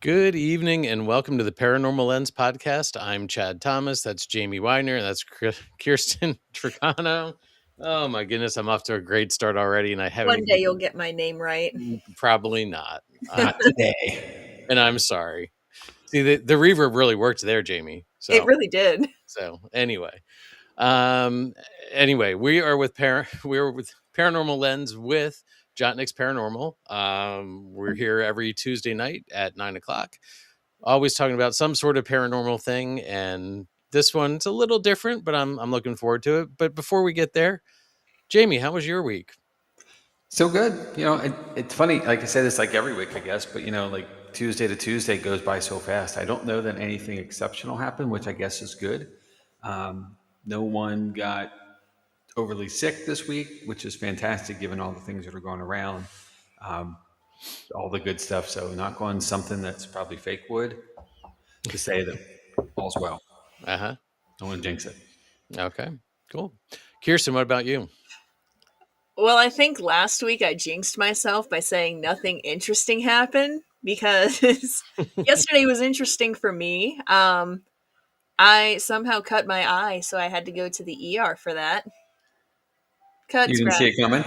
Good evening and welcome to the Paranormal Lens Podcast. I'm Chad Thomas. That's Jamie Weiner. And that's Kirstin Tricano. Oh my goodness, I'm off to a great start already, and I haven't One day you'll get my name right. Probably not. Not today. And I'm sorry. See, the reverb really worked there, Jamie. It really did. So anyway, we are with Paranormal Lens with Jott-Nyx Paranormal. We're here every Tuesday night at 9:00. Always talking about some sort of paranormal thing, and this one's a little different, but I'm looking forward to it. But before we get there, Jamie, how was your week? So good. It's funny. Like I say this like every week, I guess, but like Tuesday to Tuesday goes by so fast. I don't know that anything exceptional happened, which I guess is good. No one got overly sick this week, which is fantastic given all the things that are going around. All the good stuff. So knock on something that's probably fake wood to say that all's well. Uh-huh. Don't want to jinx it. Okay, cool. Kirstin, what about you? Well, I think last week I jinxed myself by saying nothing interesting happened because yesterday was interesting for me. I somehow cut my eye, so I had to go to the ER for that. You didn't see it coming?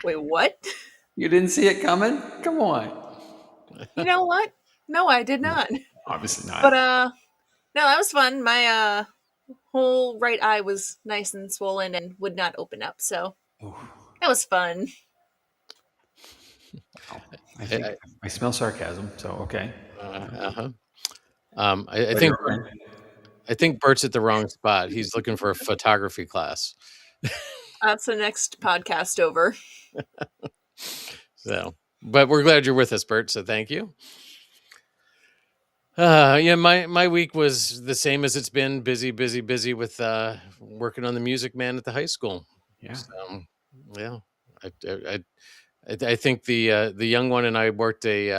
Wait, what? You didn't see it coming? Come on. You know what? No, I did not. Obviously not. But no, that was fun. My whole right eye was nice and swollen and would not open up, so that was fun. I smell sarcasm, so okay. I think Bert's at the wrong spot. He's looking for a photography class. That's the next podcast over. But we're glad you're with us, Bert. So thank you. My week was the same as it's been. Busy with working on the Music Man at the high school. Yeah. So, yeah. I think the young one and I worked a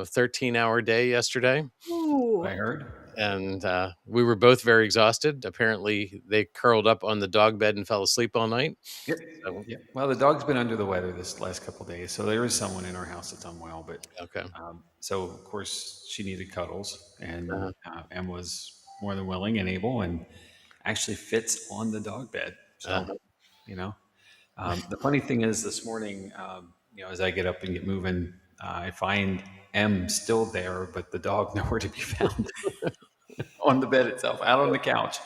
13-hour day yesterday. Ooh. I heard. And we were both very exhausted. Apparently, they curled up on the dog bed and fell asleep all night. Yep. So, yeah. Well, the dog's been under the weather this last couple of days, so there is someone in our house that's unwell. But okay. So of course she needed cuddles, and was more than willing and able, and actually fits on the dog bed. So the funny thing is, this morning, as I get up and get moving, I find M still there, but the dog nowhere to be found. On the bed itself, out on the couch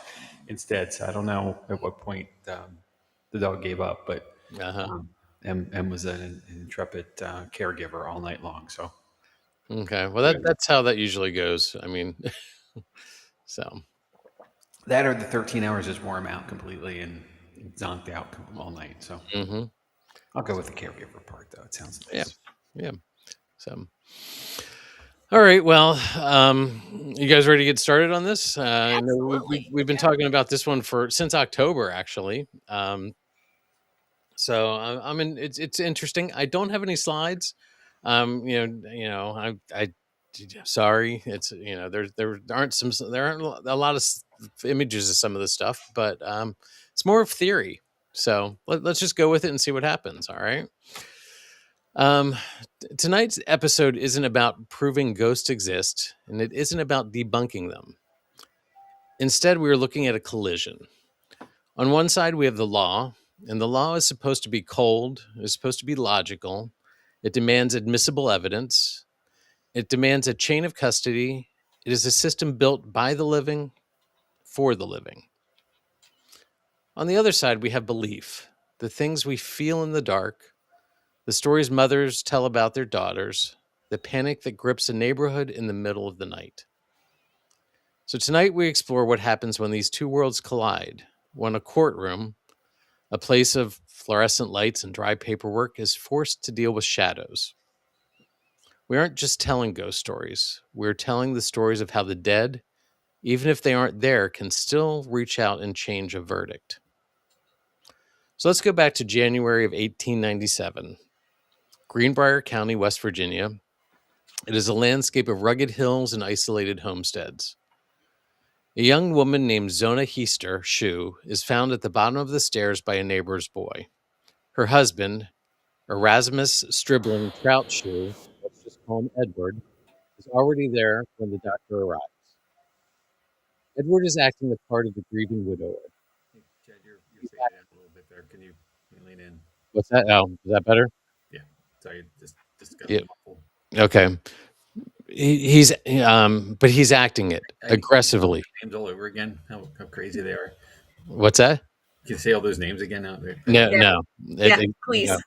instead. So I don't know at what point the dog gave up, but M was an intrepid caregiver all night long. So okay, well that's how that usually goes. I mean, so that or the 13 hours just wore him out completely and zonked out all night. So I'll go with the caregiver part, though. It sounds nice. Yeah. So. All right. Well, you guys ready to get started on this? We've been talking about this one since October, actually. So I'm in. It's interesting. I don't have any slides. I sorry. It's there aren't a lot of images of some of the stuff, but it's more of theory. So let's just go with it and see what happens. All right. Tonight's episode isn't about proving ghosts exist, and it isn't about debunking them. Instead, we are looking at a collision. On one side, we have the law, and the law is supposed to be cold, is supposed to be logical. It demands admissible evidence. It demands a chain of custody. It is a system built by the living, for the living. On the other side, we have belief, the things we feel in the dark, the stories mothers tell about their daughters, the panic that grips a neighborhood in the middle of the night. So tonight we explore what happens when these two worlds collide, when a courtroom, a place of fluorescent lights and dry paperwork, is forced to deal with shadows. We aren't just telling ghost stories. We're telling the stories of how the dead, even if they aren't there, can still reach out and change a verdict. So let's go back to January of 1897. Greenbrier County, West Virginia. It is a landscape of rugged hills and isolated homesteads. A young woman named Zona Heaster Shue is found at the bottom of the stairs by a neighbor's boy. Her husband, Erasmus Stribling Troutshoe, let's just call him Edward, is already there when the doctor arrives. Edward is acting the part of the grieving widower. Hey, Chad, you're fading out a little bit there. Can you lean in? What's that? Oh, is that better? Yeah. Sorry, just got Yeah. muffled. Okay. But he's acting it aggressively. Names all over again. How crazy they are. What's that? Can you say all those names again out there? No. Yeah, please. I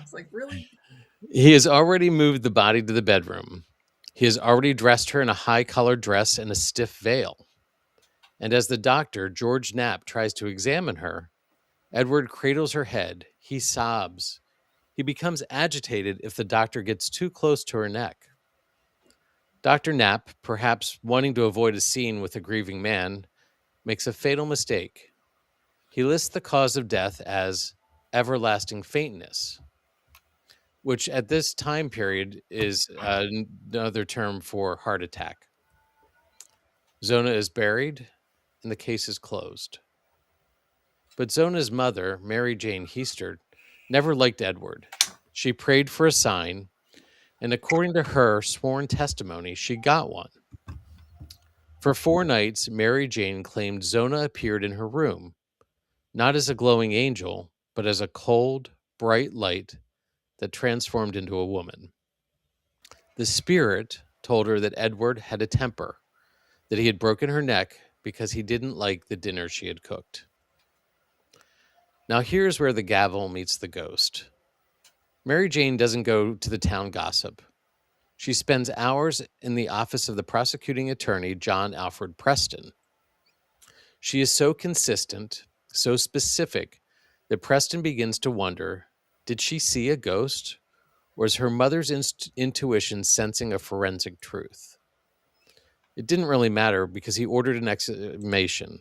was like, really? He has already moved the body to the bedroom. He has already dressed her in a high-collared dress and a stiff veil. And as the doctor, George Knapp, tries to examine her, Edward cradles her head. He sobs. He becomes agitated if the doctor gets too close to her neck. Dr. Knapp, perhaps wanting to avoid a scene with a grieving man, makes a fatal mistake. He lists the cause of death as everlasting faintness, which at this time period is another term for heart attack. Zona is buried, and the case is closed. But Zona's mother, Mary Jane Heaster, never liked Edward. She prayed for a sign, and according to her sworn testimony, she got one. For 4 nights, Mary Jane claimed Zona appeared in her room, not as a glowing angel, but as a cold, bright light that transformed into a woman. The spirit told her that Edward had a temper, that he had broken her neck because he didn't like the dinner she had cooked. Now here's where the gavel meets the ghost. Mary Jane doesn't go to the town gossip. She spends hours in the office of the prosecuting attorney, John Alfred Preston. She is so consistent, so specific, that Preston begins to wonder, did she see a ghost, or is her mother's intuition sensing a forensic truth? It didn't really matter because he ordered an exhumation.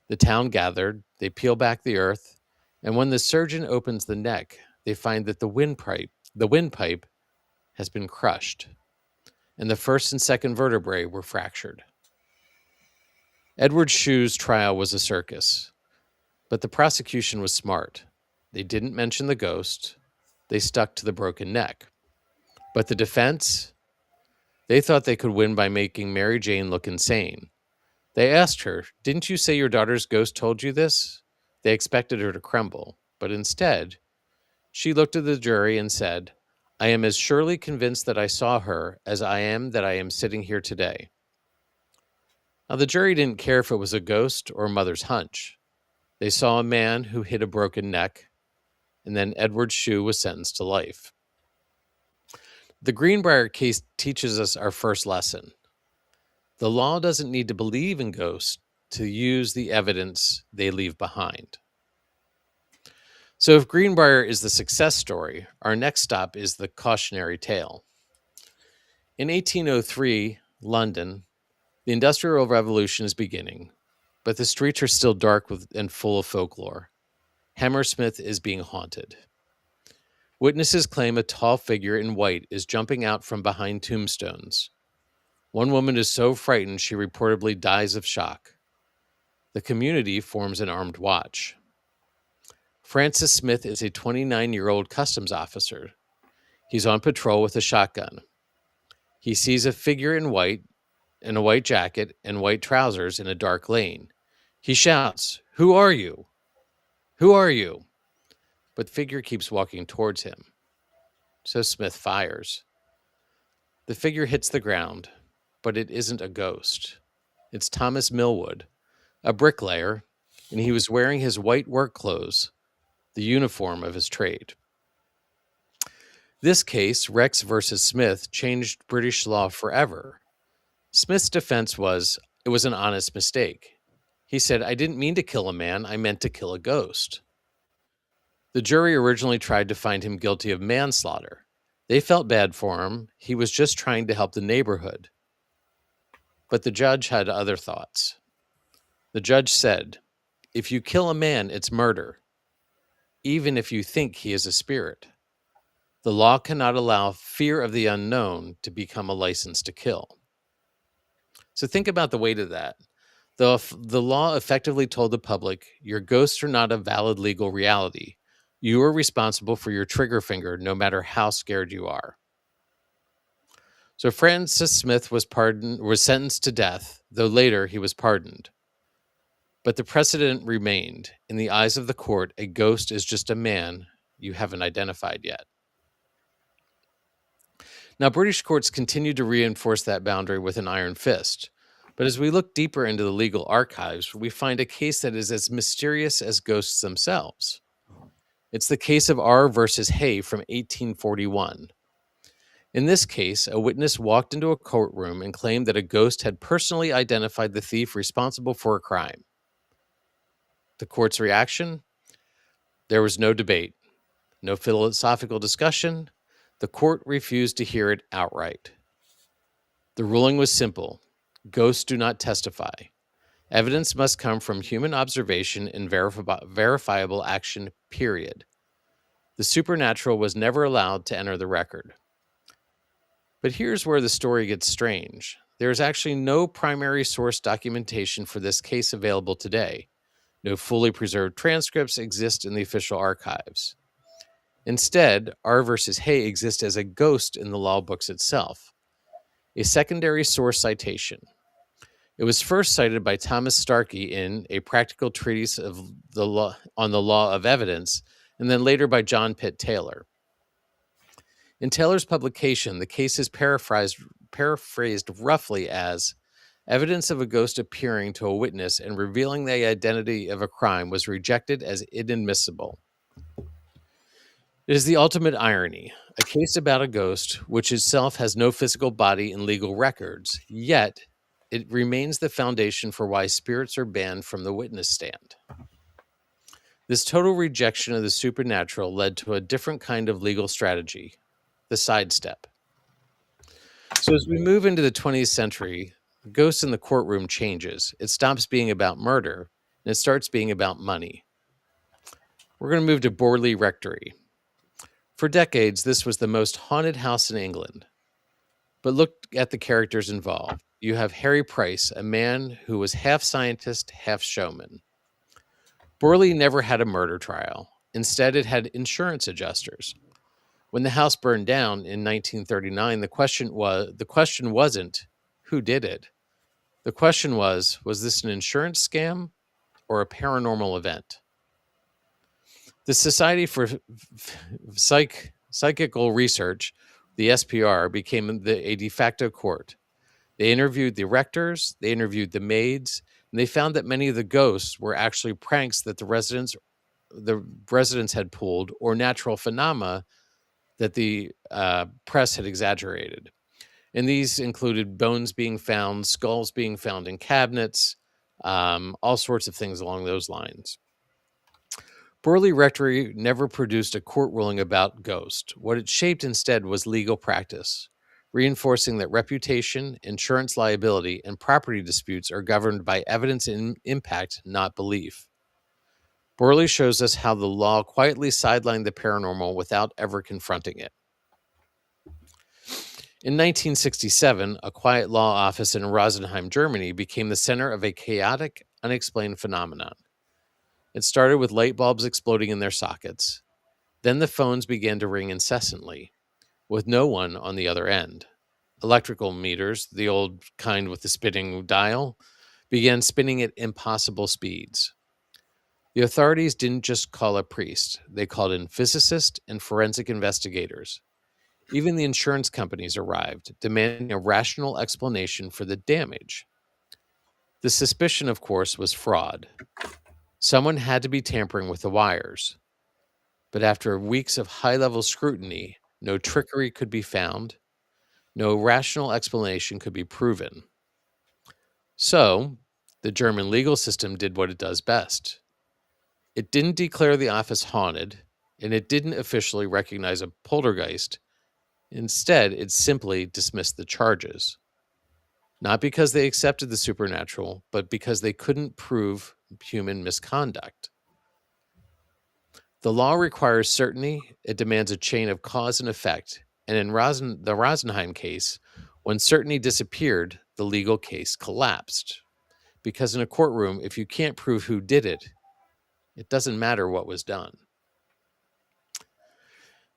The town gathered, they peel back the earth, and when the surgeon opens the neck, they find that the windpipe has been crushed, and the first and second vertebrae were fractured. Edward Shue's trial was a circus, but the prosecution was smart. They didn't mention the ghost. They stuck to the broken neck. But the defense, they thought they could win by making Mary Jane look insane. They asked her, "Didn't you say your daughter's ghost told you this?" They expected her to crumble, but instead, she looked at the jury and said, "I am as surely convinced that I saw her as I am that I am sitting here today." Now, the jury didn't care if it was a ghost or a mother's hunch. They saw a man who hid a broken neck, and then Edward Shue was sentenced to life. The Greenbrier case teaches us our first lesson. The law doesn't need to believe in ghosts to use the evidence they leave behind. So if Greenbrier is the success story, our next stop is the cautionary tale. In 1803, London, the Industrial Revolution is beginning, but the streets are still dark and full of folklore. Hammersmith is being haunted. Witnesses claim a tall figure in white is jumping out from behind tombstones. One woman is so frightened she reportedly dies of shock. The community forms an armed watch. Francis Smith is a 29-year-old customs officer. He's on patrol with a shotgun. He sees a figure in white, in a white jacket and white trousers in a dark lane. He shouts, "Who are you? Who are you?" But the figure keeps walking towards him. So Smith fires. The figure hits the ground, but it isn't a ghost. It's Thomas Millwood, a bricklayer, and he was wearing his white work clothes, the uniform of his trade. This case, Rex versus Smith, changed British law forever. Smith's defense was, it was an honest mistake. He said, "I didn't mean to kill a man, I meant to kill a ghost." The jury originally tried to find him guilty of manslaughter. They felt bad for him. He was just trying to help the neighborhood. But the judge had other thoughts. The judge said, "If you kill a man, it's murder, even if you think he is a spirit. The law cannot allow fear of the unknown to become a license to kill." So think about the weight of that. The law effectively told the public, your ghosts are not a valid legal reality. You are responsible for your trigger finger, no matter how scared you are. So Francis Smith was sentenced to death, though later he was pardoned. But the precedent remained. In the eyes of the court, a ghost is just a man you haven't identified yet. Now, British courts continued to reinforce that boundary with an iron fist. But as we look deeper into the legal archives, we find a case that is as mysterious as ghosts themselves. It's the case of R versus Hay from 1841. In this case, a witness walked into a courtroom and claimed that a ghost had personally identified the thief responsible for a crime. The court's reaction? There was no debate, no philosophical discussion. The court refused to hear it outright. The ruling was simple. Ghosts do not testify. Evidence must come from human observation and verifiable action, period. The supernatural was never allowed to enter the record. But here's where the story gets strange. There is actually no primary source documentation for this case available today. No fully preserved transcripts exist in the official archives. Instead, R versus Hay exists as a ghost in the law books itself, a secondary source citation. It was first cited by Thomas Starkey in A Practical Treatise of the Law on the Law of Evidence, and then later by John Pitt Taylor. In Taylor's publication, the case is paraphrased roughly as evidence of a ghost appearing to a witness and revealing the identity of a crime was rejected as inadmissible. It is the ultimate irony, a case about a ghost which itself has no physical body in legal records, yet it remains the foundation for why spirits are banned from the witness stand. This total rejection of the supernatural led to a different kind of legal strategy, the sidestep. So as we move into the 20th century, ghosts in the courtroom changes. It stops being about murder, and it starts being about money. We're going to move to Borley Rectory. For decades, this was the most haunted house in England. But look at the characters involved. You have Harry Price, a man who was half scientist, half showman. Borley never had a murder trial. Instead, it had insurance adjusters. When the house burned down in 1939, the question wasn't who did it. The question was this an insurance scam or a paranormal event? The Society for Psychical Research, the SPR, became a de facto court. They interviewed the rectors, they interviewed the maids, and they found that many of the ghosts were actually pranks that the residents had pulled or natural phenomena that the press had exaggerated. And these included bones being found, skulls being found in cabinets, all sorts of things along those lines. Borley Rectory never produced a court ruling about ghosts. What it shaped instead was legal practice, reinforcing that reputation, insurance liability, and property disputes are governed by evidence and impact, not belief. Borley shows us how the law quietly sidelined the paranormal without ever confronting it. In 1967, a quiet law office in Rosenheim, Germany, became the center of a chaotic, unexplained phenomenon. It started with light bulbs exploding in their sockets. Then the phones began to ring incessantly, with no one on the other end. Electrical meters, the old kind with the spinning dial, began spinning at impossible speeds. The authorities didn't just call a priest, they called in physicists and forensic investigators. Even the insurance companies arrived, demanding a rational explanation for the damage. The suspicion, of course, was fraud. Someone had to be tampering with the wires. But after weeks of high-level scrutiny, no trickery could be found, no rational explanation could be proven. So, the German legal system did what it does best. It didn't declare the office haunted, and it didn't officially recognize a poltergeist. Instead, it simply dismissed the charges. Not because they accepted the supernatural, but because they couldn't prove human misconduct. The law requires certainty. It demands a chain of cause and effect. And in the Rosenheim case, when certainty disappeared, the legal case collapsed. Because in a courtroom, if you can't prove who did it, it doesn't matter what was done.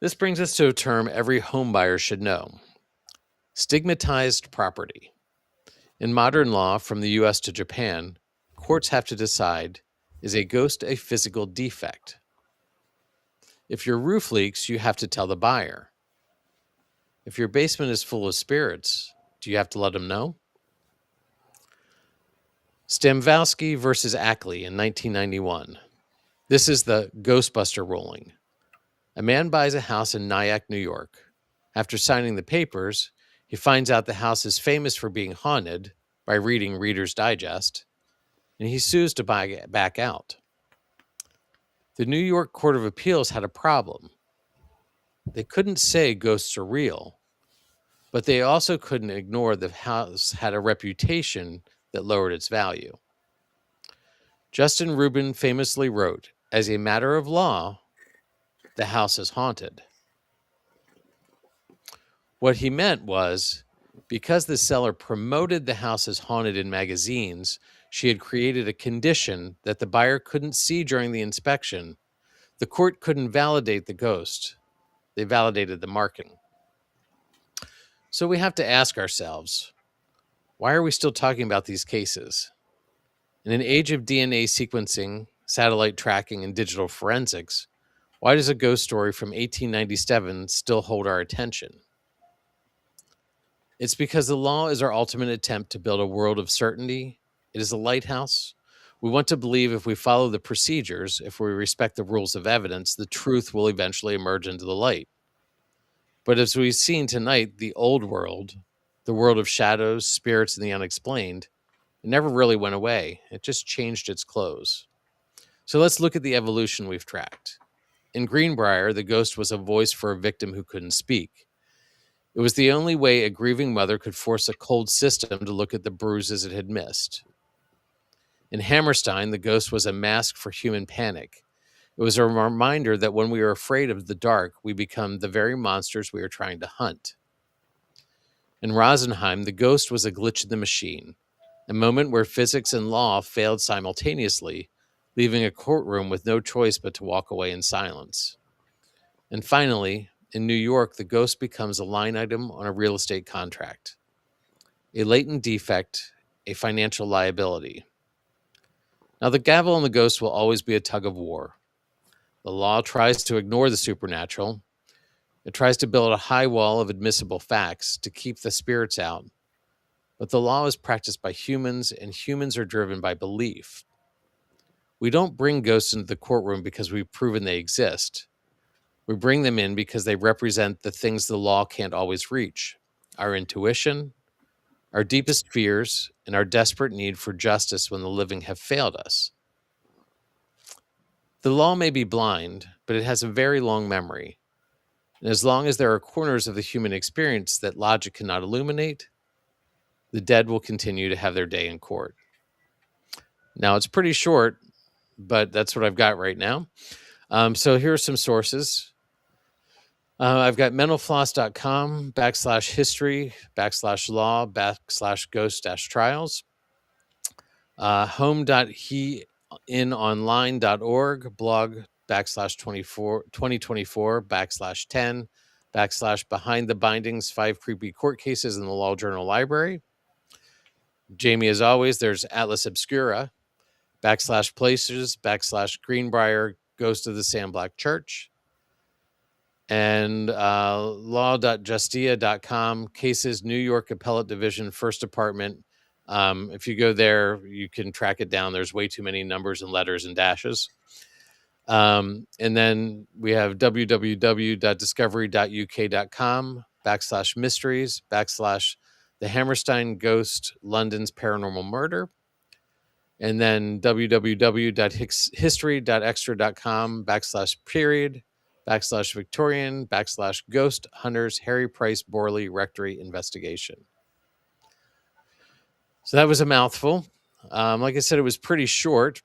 This brings us to a term every homebuyer should know: stigmatized property. In modern law, from the US to Japan, courts have to decide, is a ghost a physical defect? If your roof leaks, you have to tell the buyer. If your basement is full of spirits, do you have to let them know? Stamvowski versus Ackley in 1991. This is the Ghostbuster ruling. A man buys a house in Nyack, New York. After signing the papers, he finds out the house is famous for being haunted by reading Reader's Digest, and he sues to buy it back out. The New York Court of Appeals had a problem. They couldn't say ghosts are real, but they also couldn't ignore the house had a reputation that lowered its value. Justin Rubin famously wrote, "As a matter of law, the house is haunted." What he meant was, because the seller promoted the house as haunted in magazines, she had created a condition that the buyer couldn't see during the inspection. The court couldn't validate the ghost. They validated the marketing. So we have to ask ourselves, why are we still talking about these cases? In an age of DNA sequencing, satellite tracking, and digital forensics, why does a ghost story from 1897 still hold our attention? It's because the law is our ultimate attempt to build a world of certainty. It is a lighthouse. We want to believe if we follow the procedures, if we respect the rules of evidence, the truth will eventually emerge into the light. But as we've seen tonight, the old world, the world of shadows, spirits, and the unexplained, it never really went away. It just changed its clothes. So let's look at the evolution we've tracked. In Greenbrier, the ghost was a voice for a victim who couldn't speak. It was the only way a grieving mother could force a cold system to look at the bruises it had missed. In Hammerstein, the ghost was a mask for human panic. It was a reminder that when we are afraid of the dark, we become the very monsters we are trying to hunt. In Rosenheim, the ghost was a glitch in the machine, a moment where physics and law failed simultaneously, leaving a courtroom with no choice but to walk away in silence. And finally, in New York, the ghost becomes a line item on a real estate contract, a latent defect, a financial liability. Now, the gavel and the ghost will always be a tug of war. The law tries to ignore the supernatural. It tries to build a high wall of admissible facts to keep the spirits out. But the law is practiced by humans, and humans are driven by belief. We don't bring ghosts into the courtroom because we've proven they exist. We bring them in because they represent the things the law can't always reach: our intuition, our deepest fears, and our desperate need for justice when the living have failed us. The law may be blind, but it has a very long memory. And as long as there are corners of the human experience that logic cannot illuminate, the dead will continue to have their day in court. Now, it's pretty short, but that's what I've got right now. So here are some sources. I've got mentalfloss.com /history/law/ghost-trials, home.heinonline.org, blog /2024/10 /behind the bindings 5 creepy court cases in the Law Journal Library. Jamie, as always, there's Atlas Obscura /places /Greenbrier Ghost of the Sandblack Church, and law.justia.com cases New York Appellate Division First Department. If you go there, you can track it down. There's way too many numbers and letters and dashes. And then we have www.discovery.uk.com /mysteries /the Hammerstein Ghost London's Paranormal Murder. And then www.history.extra.com /period /Victorian /Ghost Hunters Harry Price Borley Rectory Investigation. So that was a mouthful. Like I said, it was pretty short,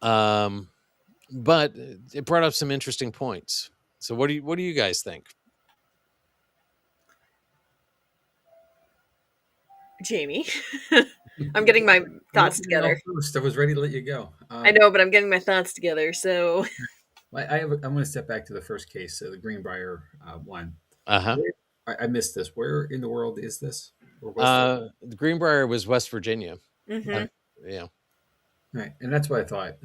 but it brought up some interesting points. So what do you guys think? Jamie, I'm getting my thoughts together. I was ready to let you go. I know, but I'm getting my thoughts together. So I'm going to step back to the first case, the Greenbrier one. Uh-huh. I missed this. Where in the world is this? Or was this? The Greenbrier was West Virginia. Mm-hmm. Yeah. Right, and that's what I thought.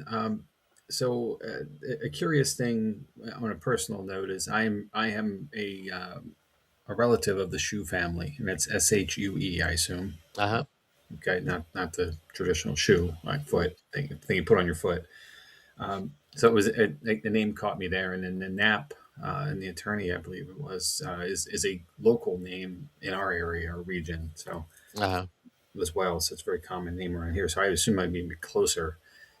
So a curious thing on a personal note is I am a relative of the Shoe family, and that's Shue, I assume. Uh-huh. Okay, not the traditional shoe, like foot thing you put on your foot. So it was the name caught me there, and then the Knapp and the attorney, I believe it was, is a local name in our area or region. So Uh-huh. as well, so it's a very common name around here. So I assume I'd be closer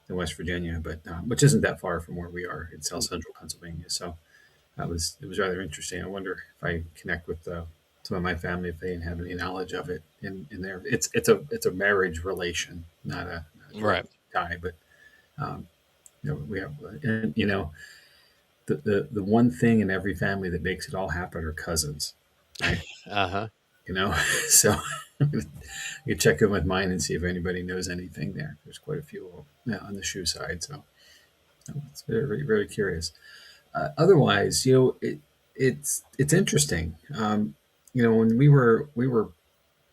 than West Virginia, but which isn't that far from where we are in South Central Pennsylvania. So it was rather interesting. I wonder if I connect with some of my family if they have any knowledge of it in there. It's a marriage relation, not a Right. direct tie, but um, we have, and the one thing in every family that makes it all happen are cousins, right? Uh-huh. So you check in with mine and see if anybody knows anything there. There's quite a few on the shoe side, so it's very very curious. Otherwise, it's interesting. When we were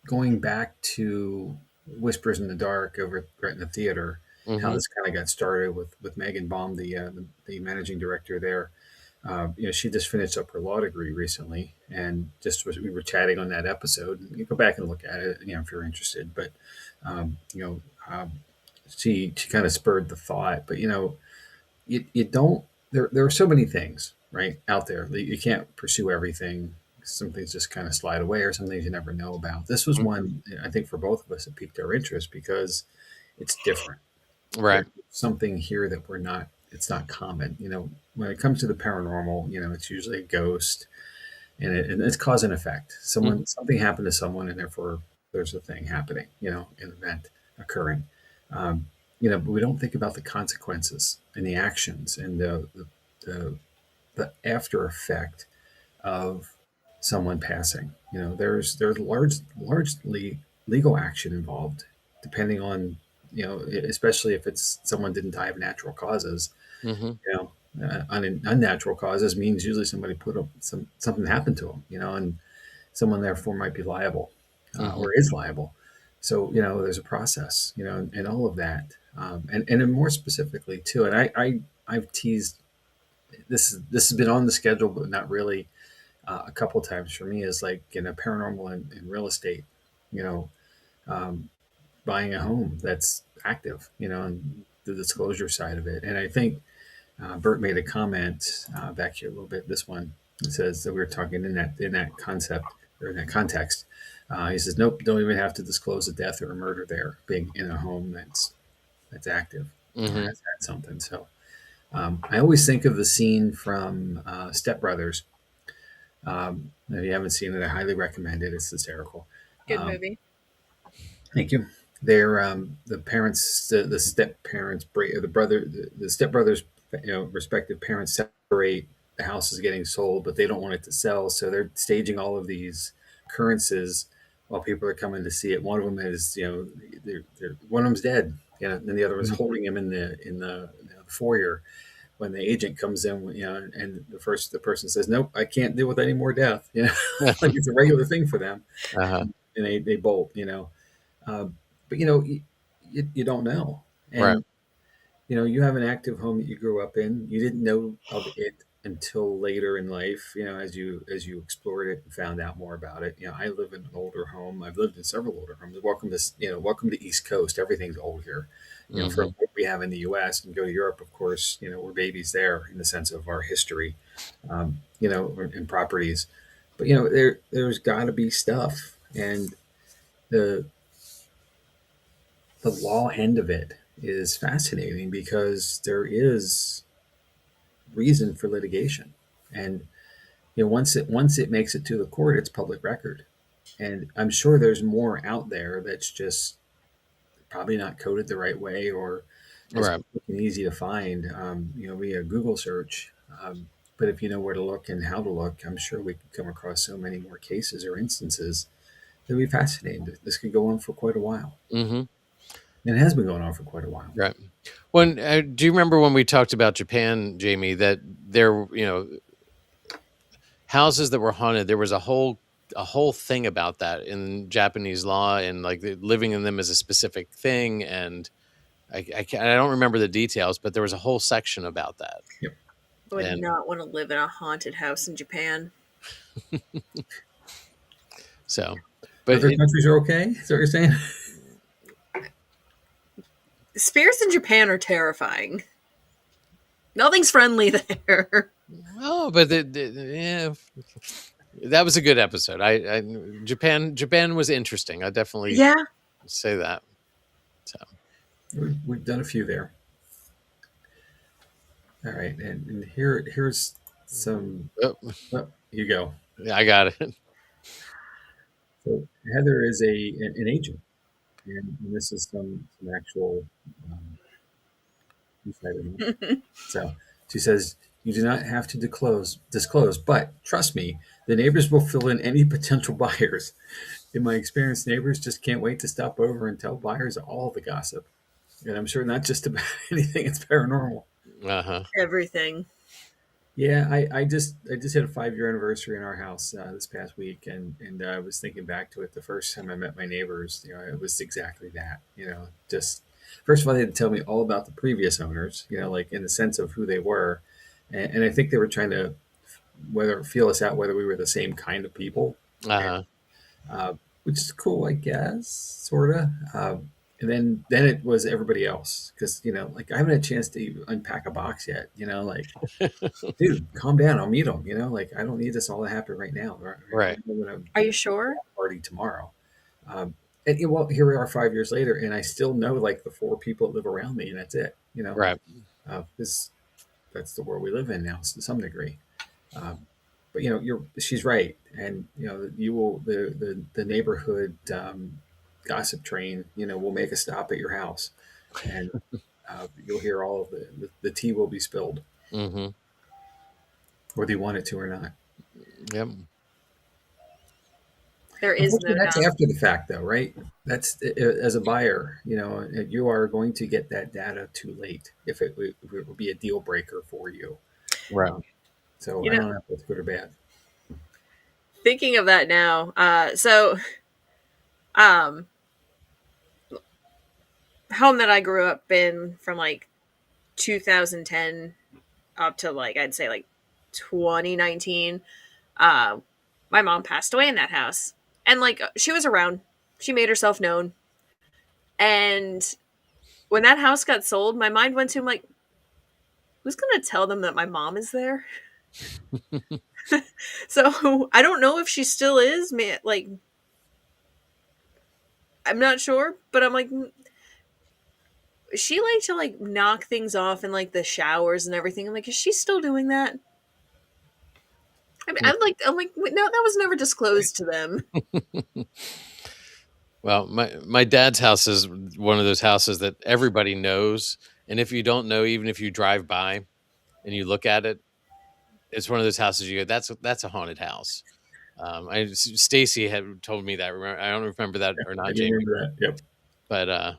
going back to Whispers in the Dark over at Gretna Theater, how Mm-hmm. this kind of got started with Megan Baum, the managing director there. She just finished up her law degree recently, and we were chatting on that episode. You go back and look at it, if you're interested. But um, you know, um, she kind of spurred the thought. But you don't. There are so many things right out there that you can't pursue everything. Some things just kind of slide away, or some things you never know about. This was one I think for both of us that piqued our interest because it's different. Right. There's something here that it's not common. When it comes to the paranormal, it's usually a ghost, and it's cause and effect. Mm-hmm. Something happened to someone, and therefore there's a thing happening, an event occurring. Um, but we don't think about the consequences and the actions and the, the after effect of someone passing. There's largely legal action involved, depending on especially if it's someone didn't die of natural causes. Mm-hmm. Unnatural causes means usually somebody something happened to them, and someone therefore might be liable Mm-hmm. or is liable. So there's a process, and all of that, and then more specifically too. And I've teased this has been on the schedule, but not really a couple times for me is like paranormal and real estate, you know, um, buying a home that's active, and the disclosure side of it. And I think Bert made a comment back here a little bit. This one it says that we were talking in that concept or in that context. He says, "Nope, don't even have to disclose a death or a murder there, being in a home that's active or Mm-hmm. has had something." So I always think of the scene from Step Brothers. If you haven't seen it, I highly recommend it. It's hysterical. Good Um, movie. Thank you. They're the parents, the step parents, the brother, the step brothers, respective parents separate. The house is getting sold, but they don't want it to sell, so they're staging all of these occurrences while people are coming to see it. One of them is, one of them's dead, and the other one's holding him in the foyer. When the agent comes in, and the person says, "Nope, I can't deal with any more death," like it's a regular thing for them, Uh-huh. and they bolt, but you don't know, Right. and you have an active home that you grew up in. You didn't know of it until later in life, as you explored it and found out more about it. I live in an older home. I've lived in several older homes. Welcome to East Coast. Everything's old here. Mm-hmm. From what we have in the U.S. and go to Europe, of course, we're babies there in the sense of our history, and properties. But there's got to be stuff, and the the law end of it is fascinating because there is reason for litigation, and once it makes it to the court, it's public record, and I'm sure there's more out there that's just probably not coded the right way or as Right. quick and easy to find, via Google search. But if you know where to look and how to look, I'm sure we could come across so many more cases or instances that would be fascinating. This could go on for quite a while. Mm-hmm. And it has been going on for quite a while. Right. When do you remember when we talked about Japan, Jamie, that there, houses that were haunted, there was a whole thing about that in Japanese law, and like living in them is a specific thing, and I don't remember the details, but there was a whole section about that. Yep. I would not want to live in a haunted house in Japan. So, but other countries are okay? Is that what you're saying? Spirits in Japan are terrifying. Nothing's friendly there. Oh, but yeah, that was a good episode. Japan was interesting. I definitely say that. So we've done a few there. All right, and here's some. Oh, you go. Yeah, I got it. So Heather is an agent, and this is some actual. So she says, "You do not have to disclose, but trust me, the neighbors will fill in any potential buyers. In my experience, neighbors just can't wait to stop over and tell buyers all the gossip. And I'm sure not just about anything, it's paranormal. Everything. Yeah, I just had a 5-year anniversary in our house this past week, and I was thinking back to it the first time I met my neighbors. It was exactly that. Just first of all, they had to tell me all about the previous owners. Like in the sense of who they were, and I think they were trying to feel us out whether we were the same kind of people, which is cool, I guess, sorta. And then it was everybody else, because like I haven't had a chance to unpack a box yet. Dude, calm down. I'll meet them. Like I don't need this all to happen right now. Right? Are you sure? Party tomorrow. And well, here we are 5 years later, and I still know like the 4 people that live around me, and that's it. Right? Because that's the world we live in now, to some degree. But she's right, and the neighborhood gossip train, will make a stop at your house, and you'll hear all of the tea will be spilled, whether you want it to or not. Yep. There is no that's doubt. After the fact, though, right? That's as a buyer, you are going to get that data too late if it would be a deal breaker for you. Right. So I don't know if that's good or bad. Thinking of that now, home that I grew up in from like 2010 up to like I'd say like 2019, my mom passed away in that house, and like she was around, she made herself known, and when that house got sold, my mind went to like, who's gonna tell them that my mom is there? So I don't know if she still is, like I'm not sure, but I'm like, she liked to like knock things off in like the showers and everything. I'm like, is she still doing that? I mean, I'm like, no, that was never disclosed to them. Well, my dad's house is one of those houses that everybody knows, and if you don't know, even if you drive by and you look at it, it's one of those houses you go, that's a haunted house. Stacy had told me that. I don't remember that or not, I Jamie. remember that. Yep. But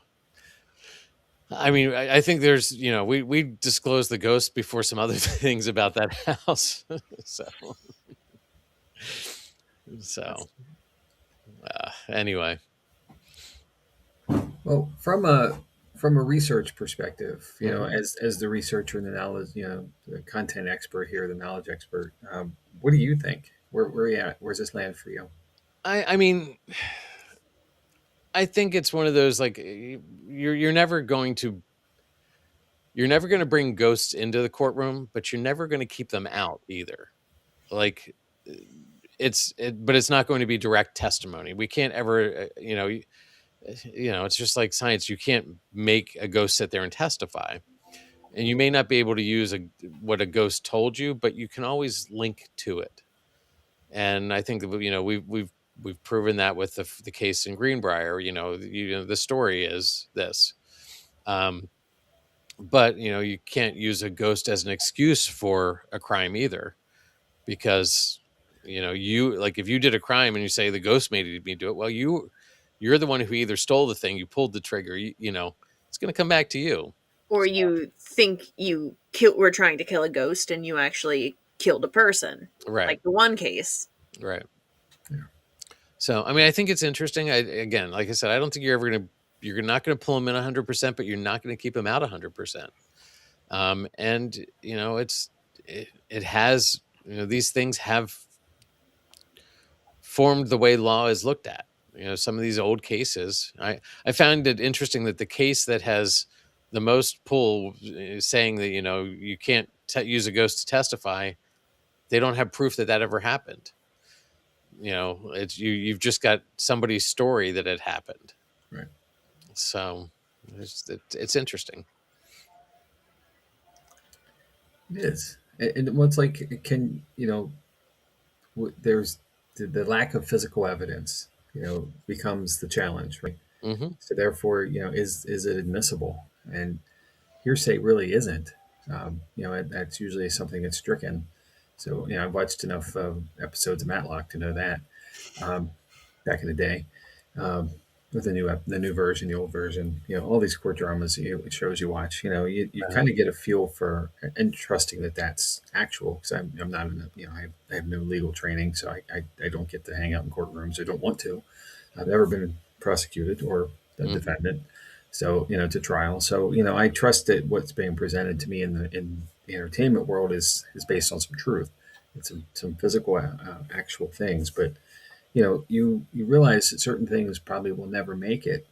I mean, I think there's, we disclosed the ghost before some other things about that house. so anyway. Well, from a research perspective, as the researcher and the knowledge, the content expert here, the knowledge expert, what do you think? Where are you at? Where's this land for you? I mean, I think it's one of those, like, you're never going to bring ghosts into the courtroom, but you're never going to keep them out either. Like, but it's not going to be direct testimony. We can't ever, it's just like science. You can't make a ghost sit there and testify, and you may not be able to use what a ghost told you, but you can always link to it. And I think that we've proven that with the case in Greenbrier. The story is this, but you can't use a ghost as an excuse for a crime either, because you like, if you did a crime and you say the ghost made me do it, well, you you're the one who either stole the thing, you pulled the trigger, it's going to come back to you. Or you think you were trying to kill a ghost and you actually killed a person. Right. Like the one case. Right. Yeah. So, I mean, I think it's interesting. Again, like I said, I don't think you're not going to pull them in 100%, but you're not going to keep them out 100%. And it has, these things have formed the way law is looked at. Some of these old cases, I found it interesting that the case that has the most pull, saying that, you can't use a ghost to testify, they don't have proof that ever happened. It's you've just got somebody's story that it happened. Right. So it's interesting. It is. And what's like, there's the lack of physical evidence, becomes the challenge, right? Mm-hmm. So therefore, is it admissible? And hearsay really isn't. That's usually something that's stricken. So, I've watched enough episodes of Matlock to know that back in the day, with the new version, the old version, all these court dramas, shows you watch, you kind of get a feel for, and trusting that that's actual, because I'm not I have no legal training, so I don't get to hang out in courtrooms. I don't want to. I've never been prosecuted or a defendant, so to trial. So I trust that what's being presented to me in the entertainment world is based on some truth and some physical actual things, but you realize that certain things probably will never make it,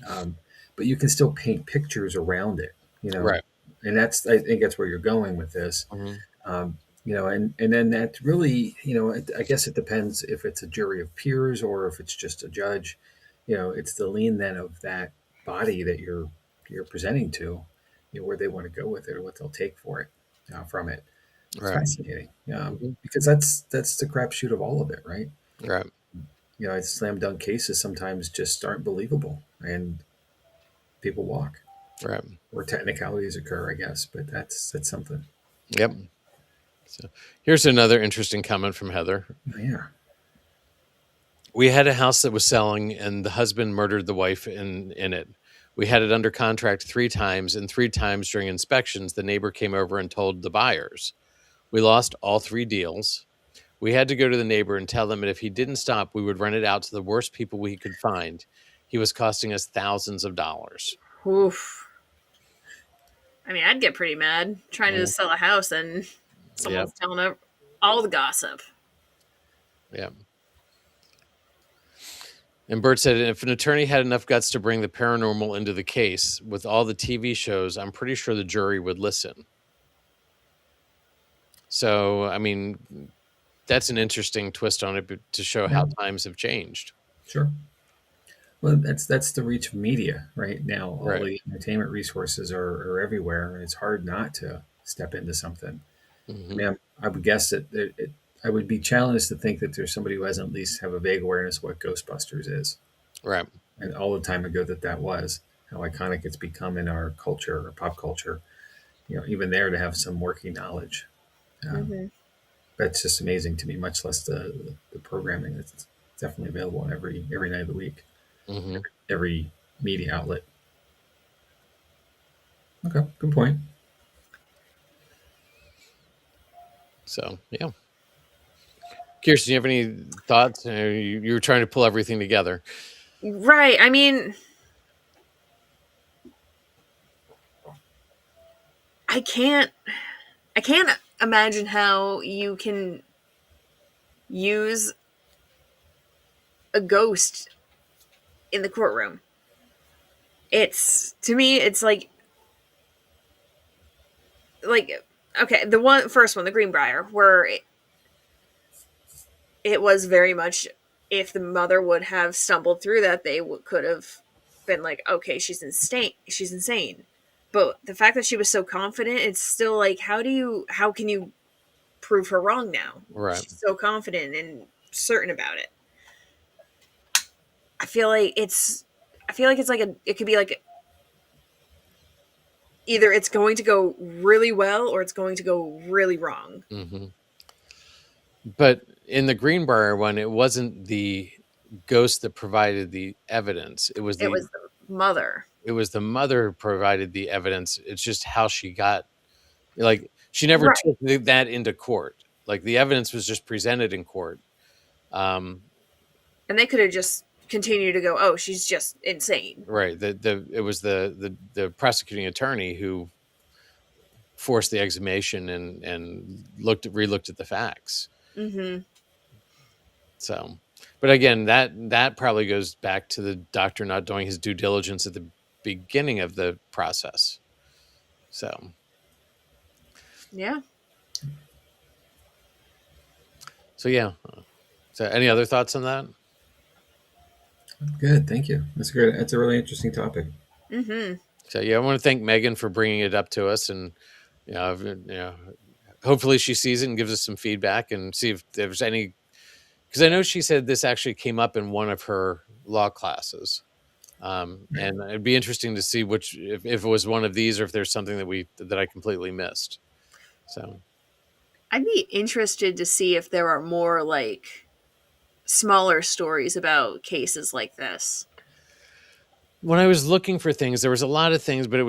but you can still paint pictures around it, Right. And I think that's where you're going with this. Mm-hmm. And then that really, I guess it depends if it's a jury of peers or if it's just a judge. It's the lean then of that body that you're presenting to, where they want to go with it or what they'll take for it, from it. It's Right. fascinating, because that's the crapshoot of all of it, right? Right. It's slam dunk cases sometimes just aren't believable, and people walk, right, or technicalities occur, I guess. But that's something. Yep. So here's another interesting comment from Heather. Yeah. We had a house that was selling, and the husband murdered the wife in it. We had it under contract 3 times, and 3 times during inspections, the neighbor came over and told the buyers. We lost all 3 deals. We had to go to the neighbor and tell them that if he didn't stop, we would rent it out to the worst people we could find. He was costing us thousands of dollars. Oof. I mean, I'd get pretty mad trying to sell a house and someone's telling all the gossip. Yeah. And Bert said, if an attorney had enough guts to bring the paranormal into the case with all the TV shows, I'm pretty sure the jury would listen. So, I mean, that's an interesting twist on it to show how times have changed. Sure. Well, that's the reach of media right now. All Right. the entertainment resources are everywhere, and it's hard not to step into something. Mm-hmm. I mean, I would guess that I would be challenged to think that there's somebody who doesn't at least have a vague awareness of what Ghostbusters is. Right. And all the time ago that was, how iconic it's become in our culture, or pop culture. Even there to have some working knowledge. That's just amazing to me, much less the programming that's definitely available on every night of the week. Mm-hmm. Every media outlet. Okay, good point. So, yeah. Kirstin, do you have any thoughts? You were trying to pull everything together. Right. I mean, I can't imagine how you can use a ghost in the courtroom. To me, it's like okay, the first one, the Greenbrier, where it was very much, if the mother would have stumbled through that, they could have been like, okay, she's insane. But the fact that she was so confident, it's still like, how can you prove her wrong now? Right. She's so confident and certain about it. I feel like it's like it could be like, either it's going to go really well or it's going to go really wrong. Mm-hmm. But in the Greenbrier one, it wasn't the ghost that provided the evidence. It was It the was the mother. it was the mother who provided the evidence. It's just how she got, like, she never Right. took that into court. Like, the evidence was just presented in court. And they could have just continued to go, oh, she's just insane. Right. It was the prosecuting attorney who forced the exhumation and relooked at the facts. Mm-hmm. So, but again, that probably goes back to the doctor not doing his due diligence at the beginning of the process. So, Yeah. So yeah. So any other thoughts on that? Good, thank you. That's good. It's a really interesting topic. Mm-hmm. So yeah, I want to thank Megan for bringing it up to us, and hopefully she sees it and gives us some feedback and see if there's any. Because I know she said this actually came up in one of her law classes, and it'd be interesting to see if it was one of these or if there's something that I completely missed. So I'd be interested to see if there are more like smaller stories about cases like this. when I was looking for things, there was a lot of things, but it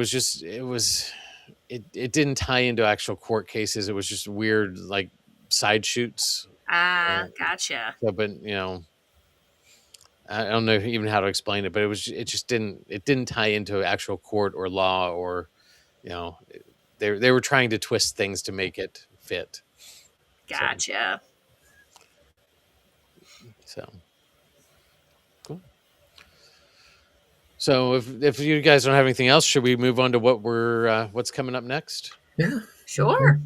didn't tie into actual court cases. It was just weird, like, side shoots. Gotcha. So, but I don't know even how to explain it, but it just didn't tie into actual court or law, or they were trying to twist things to make it fit. Gotcha. So cool. So if you guys don't have anything else, should we move on to what's coming up next? Yeah. Sure. Okay.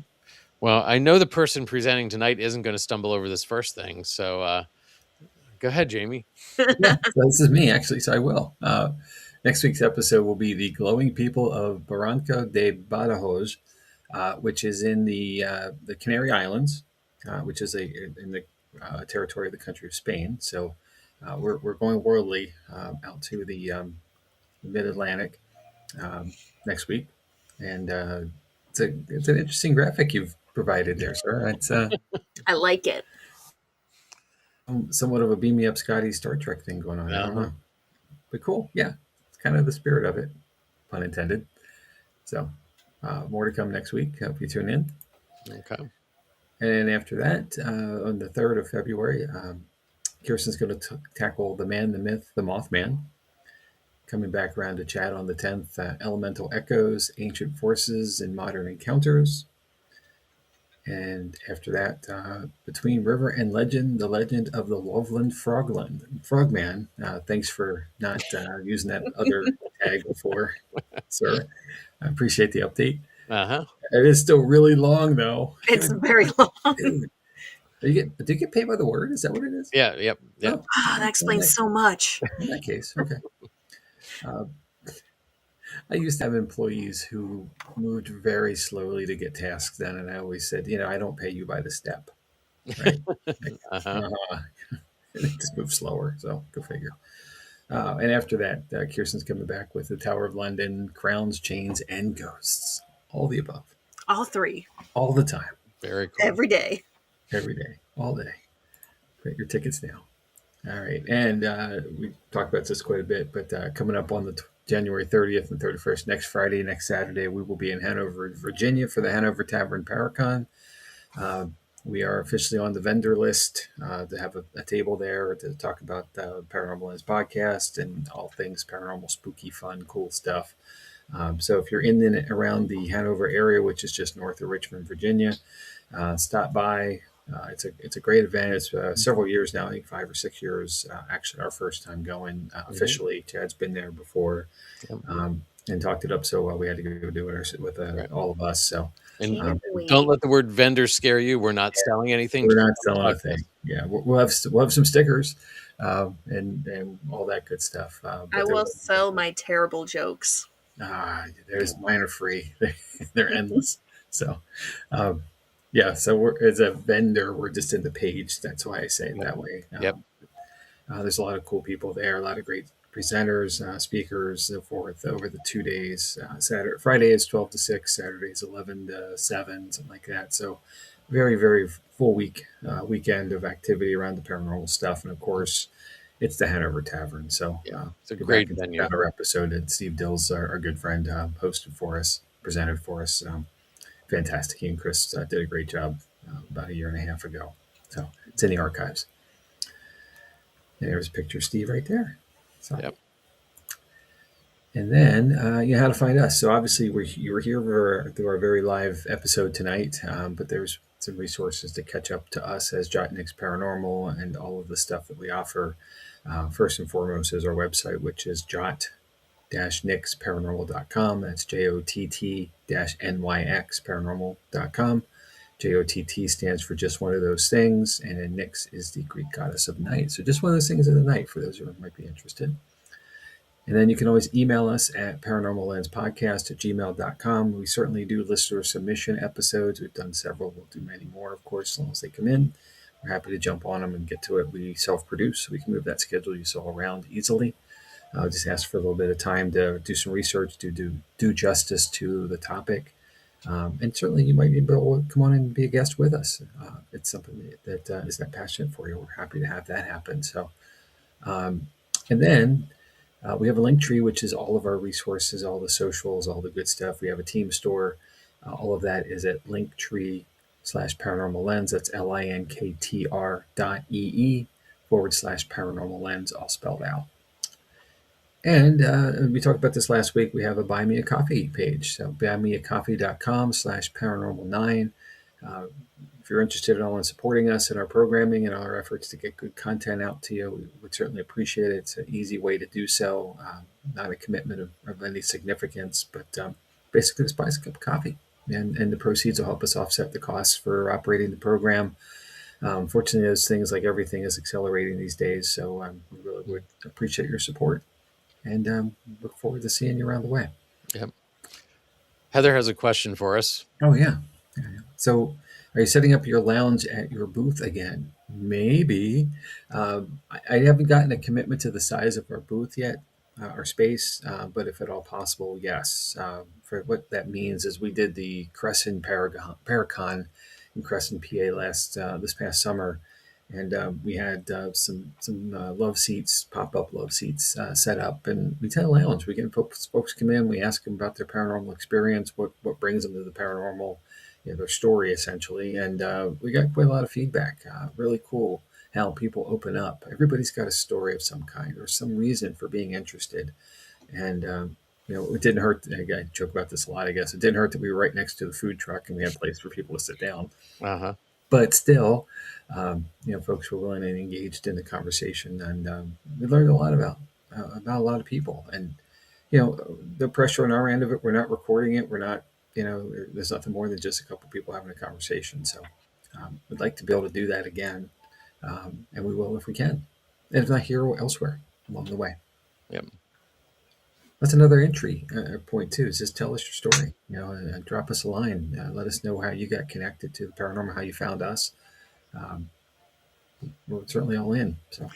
Well, I know the person presenting tonight isn't going to stumble over this first thing, so go ahead, Jamie. Yeah, so this is me, actually, so I will. Next week's episode will be the glowing people of Barranca de Badajoz, which is in the Canary Islands, which is in the territory of the country of Spain. So we're going worldly out to the mid-Atlantic next week, and it's an interesting graphic you've provided there, sir. It's I like it. somewhat of a beam me up Scotty Star Trek thing going on. I don't Uh-huh. know, but cool. Yeah, it's kind of the spirit of it, pun intended. So more to come next week. Hope you tune in. Okay. And after that, on the 3rd of February, Kirstin's going to tackle the man, the myth, the Mothman. Coming back around to chat on the 10th, elemental echoes, ancient forces, and modern encounters. And after that, between river and legend, the legend of the Loveland Frogman. Thanks for not using that other tag before, sir. I appreciate the update. Uh-huh. It is still really long, though. It's very long. Dude, do you get paid by the word? Is that what it is? Yeah. Yep. Yep. Oh, That explains so much. in that case, okay. I used to have employees who moved very slowly to get tasks done, and I always said, I don't pay you by the step, right? Uh-huh. They just move slower, so go figure. And after that, Kirstin's coming back with the Tower of London, crowns, chains, and ghosts. All the above. All three. All the time. Very cool. Every day. Every day. All day. Get your tickets now. All right. And we talked about this quite a bit, but coming up on the January 30th and 31st, next Friday, next Saturday, we will be in Hanover, Virginia for the Hanover Tavern Paracon. We are officially on the vendor list to have a table there to talk about the Paranormal Lens Podcast and all things paranormal, spooky, fun, cool stuff. So if you're in and around the Hanover area, which is just north of Richmond, Virginia, stop by. It's a great event. It's several years now, I think 5 or 6 years. Actually, our first time going officially. Chad's been there before and talked it up so well. We had to go do it with all of us. So And don't let the word vendor scare you. We're not selling anything. We're not selling anything. Yeah, we'll have some stickers and all that good stuff. I will sell my terrible jokes. There's mine are free. They're endless. So. Yeah, so as a vendor, we're just in the page. That's why I say it that way. There's a lot of cool people there, a lot of great presenters, speakers, so forth over the 2 days. Friday is 12 to 6, Saturday is 11 to 7, something like that. So very, very full weekend of activity around the paranormal stuff. And of course, It's the Hanover Tavern. So it's a go great back and check venue. out our episode that Steve Dills, our good friend, hosted for us, presented for us. Fantastic. He and Chris did a great job about 1.5 years ago. So it's in the archives. And there's a picture of Steve right there. So. Yep. And then how to find us. So obviously you were here through our very live episode tonight, but there's some resources to catch up to us as Jott-Nyx Paranormal and all of the stuff that we offer. First and foremost is our website, which is jott-nyx-paranormal.com. That's JOTT-NYX paranormal.com. JOTT stands for just one of those things, and then Nyx is the Greek goddess of night. So just one of those things of the night for those who might be interested. And then you can always email us at paranormallenspodcast@gmail.com. We certainly do listener submission episodes. We've done several. We'll do many more, of course, as long as they come in. We're happy to jump on them and get to it. We self-produce, so we can move that schedule you saw around easily. Just ask for a little bit of time to do some research, to do justice to the topic. And certainly you might be able to come on and be a guest with us. It's something that is that passionate for you. We're happy to have that happen. So, and then we have a link tree, which is all of our resources, all the socials, all the good stuff. We have a team store. All of that is at linktree/paranormal lens. That's linktr.ee/paranormal lens, all spelled out. And we talked about this last week. We have a Buy Me a Coffee page. So buymeacoffee.com/paranormal9. If you're interested at all in supporting us in our programming and our efforts to get good content out to you, we would certainly appreciate it. It's an easy way to do so, not a commitment of any significance, but basically just buy us a cup of coffee. And the proceeds will help us offset the costs for operating the program. Fortunately, those things, like everything, is accelerating these days. So we really would appreciate your support. And look forward to seeing you around the way. Yep. Heather has a question for us. Oh, yeah. So are you setting up your lounge at your booth again? Maybe. I haven't gotten a commitment to the size of our booth yet, our space, but if at all possible, yes. For what that means is we did the Crescent Paracon in Crescent, PA this past summer. And we had some love seats, pop-up love seats set up, and we tend to lounge. We get folks come in, we ask them about their paranormal experience, what brings them to the paranormal, their story essentially, and we got quite a lot of feedback. Really cool how people open up. Everybody's got a story of some kind or some reason for being interested, and it didn't hurt. I joke about this a lot, I guess. It didn't hurt that we were right next to the food truck and we had a place for people to sit down. But still, folks were willing and engaged in the conversation, and we learned a lot about a lot of people. And the pressure on our end of it, we're not recording it. We're not, there's nothing more than just a couple people having a conversation. So we'd like to be able to do that again, and we will if we can, and if not here or elsewhere along the way. Yep. That's another entry point too. Is just tell us your story. Drop us a line. Let us know how you got connected to the paranormal, how you found us. We're certainly all in. So,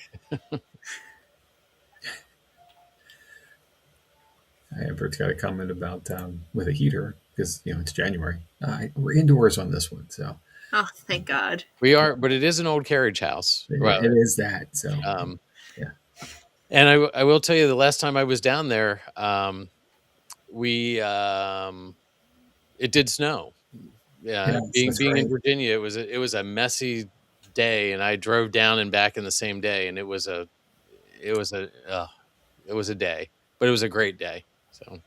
Everett's got a comment about with a heater because it's January. We're indoors on this one, so. Oh, thank God. We are, but it is an old carriage house. It is that. So. Yeah. And I will tell you, the last time I was down there, it did snow. Yeah, being right. In Virginia, it was a messy day, and I drove down and back in the same day, and it was a day, but it was a great day. So,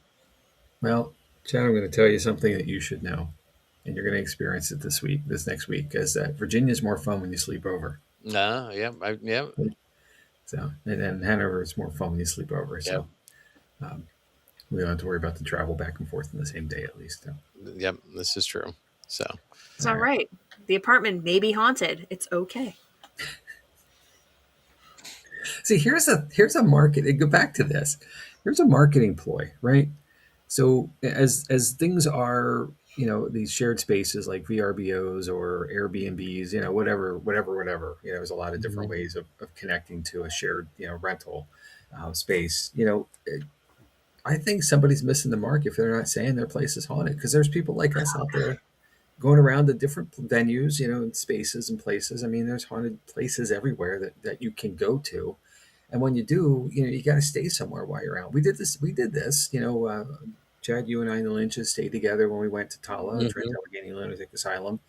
well, Chad, I'm going to tell you something that you should know, and you're going to experience it this next week, is that Virginia is more fun when you sleep over. Yeah. So, and then Hanover is more fun when you sleep over. So, we don't have to worry about the travel back and forth in the same day, at least. So. Yep, this is true. So it's all right. The apartment may be haunted. It's okay. See, here's a market. Go back to this. Here's a marketing ploy, right? So as things are, these shared spaces like VRBOs or Airbnbs, whatever. There's a lot of different ways of connecting to a shared, rental space. I think somebody's missing the mark if they're not saying their place is haunted, because there's people like us out there going around to different venues, and spaces and places. I mean, there's haunted places everywhere that you can go to. And when you do, you got to stay somewhere while you're out. We did this. Chad, you and I and the Lynches stayed together when we went to Tala, Trent Allegheny Lunatic Asylum.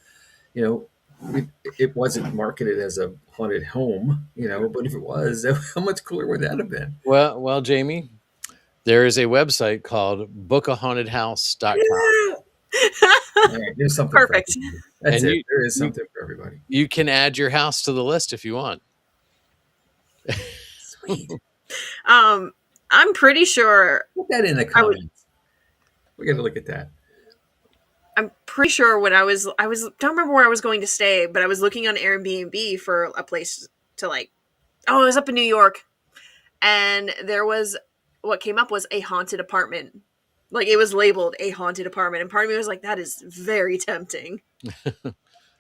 It wasn't marketed as a haunted home, but if it was, how much cooler would that have been? Well, Jamie, there is a website called bookahauntedhouse.com. All right, there's something Perfect. That's and it. There is something for everybody. You can add your house to the list if you want. Sweet. I'm pretty sure. Put that in the comments. We got to look at that. I'm pretty sure when I was don't remember where I was going to stay, but I was looking on Airbnb for a place to it was up in New York, and there was what came up was a haunted apartment. Like, it was labeled a haunted apartment, and part of me was like, that is very tempting.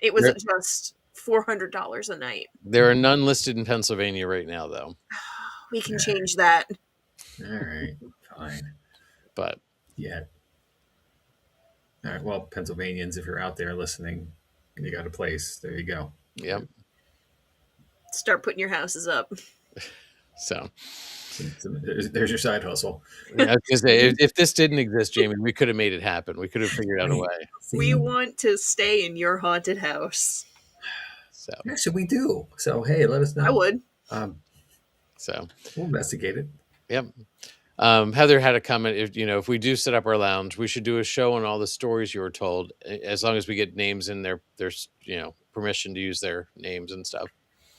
It was just $400 a night. There are none listed in Pennsylvania right now, though. We can change that. All right, fine. But yeah. All right. Well, Pennsylvanians, if you're out there listening and you got a place, there you go. Yep. Start putting your houses up. So there's your side hustle. I was gonna say, if this didn't exist, Jamie, we could have made it happen. We could have figured out a way. We want to stay in your haunted house. So actually, we do. So hey, let us know. I would. So we'll investigate it. Yep. Heather had a comment. If we do set up our lounge, we should do a show on all the stories you were told, as long as we get names in there's permission to use their names and stuff.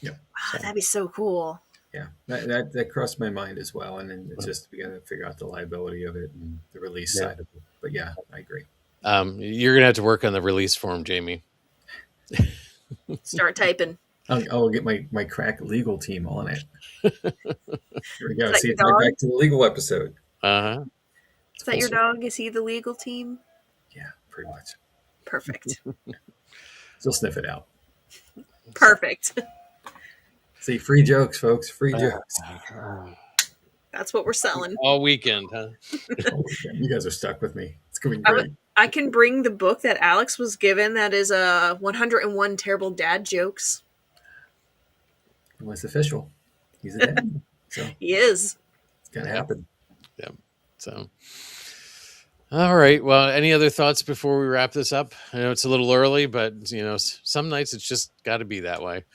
Yeah. Wow, that'd be so cool. Yeah, that crossed my mind as well, and then it's just we got to figure out the liability of it and the release side of it. But yeah, I agree. You're gonna have to work on the release form, Jamie. Start typing. I'll get my crack legal team on it. Here we go. See, it's right back to the legal episode. Is that your dog? Is he the legal team? Yeah, pretty much. Perfect. Still sniff it out. Perfect. See, free jokes, folks. Free jokes. That's what we're selling. All weekend, huh? You guys are stuck with me. It's going to be great. I can bring the book that Alex was given that is 101 Terrible Dad Jokes. Well, it's official. He's a dad. So he is. It's going to happen. Yeah. So, all right. Well, any other thoughts before we wrap this up? I know it's a little early, but, some nights it's just got to be that way.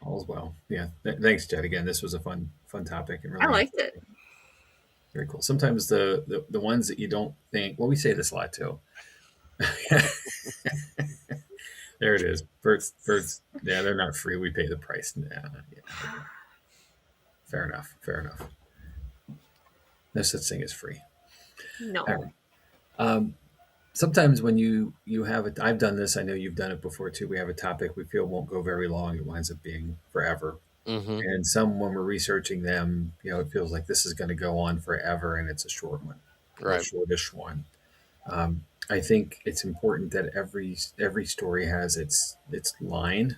All's well. Yeah. Thanks, Jed. Again, this was a fun topic. And really, I liked it. Very cool. Sometimes the ones that you don't think, well, we say this a lot too. There it is. First, yeah, they're not free. We pay the price. Yeah. Fair enough. No such thing as free. No. Sometimes when you have it, I've done this. I know you've done it before too. We have a topic we feel won't go very long. It winds up being forever. Mm-hmm. And some, when we're researching them, it feels like this is going to go on forever, and it's a short one, right? A shortish one. I think it's important that every story has its line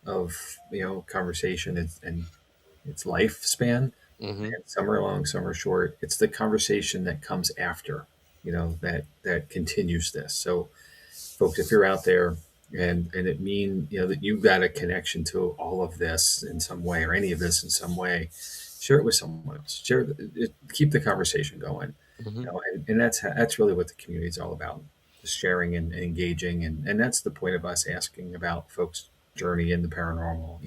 of conversation and its lifespan. Mm-hmm. And some are long, some are short. It's the conversation that comes after, that continues this. So, folks, if you're out there and it mean that you've got a connection to all of this in some way, or any of this in some way, share it with someone else. Keep the conversation going. Mm-hmm. And that's really what the community is all about, just sharing and engaging, and that's the point of us asking about folks' journey in the paranormal.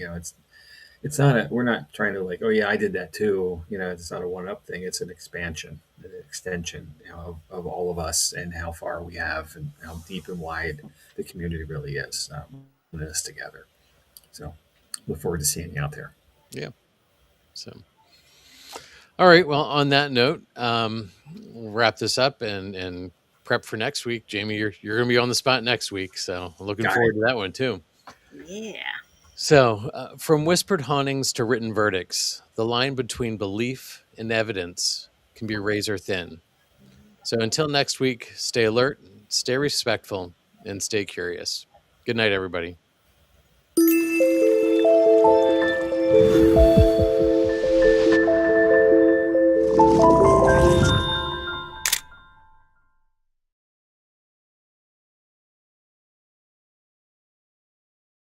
It's not we're not trying to oh yeah, I did that too. It's not a one-up thing. It's an expansion, an extension of all of us, and how far we have, and how deep and wide the community really is putting us together. So look forward to seeing you out there. Yeah. So. All right. Well, on that note, we'll wrap this up and prep for next week. Jamie, you're going to be on the spot next week, so I'm looking forward to that one too. Yeah. So, from whispered hauntings to written verdicts, the line between belief and evidence can be razor thin. So, until next week, stay alert, stay respectful, and stay curious. Good night, everybody.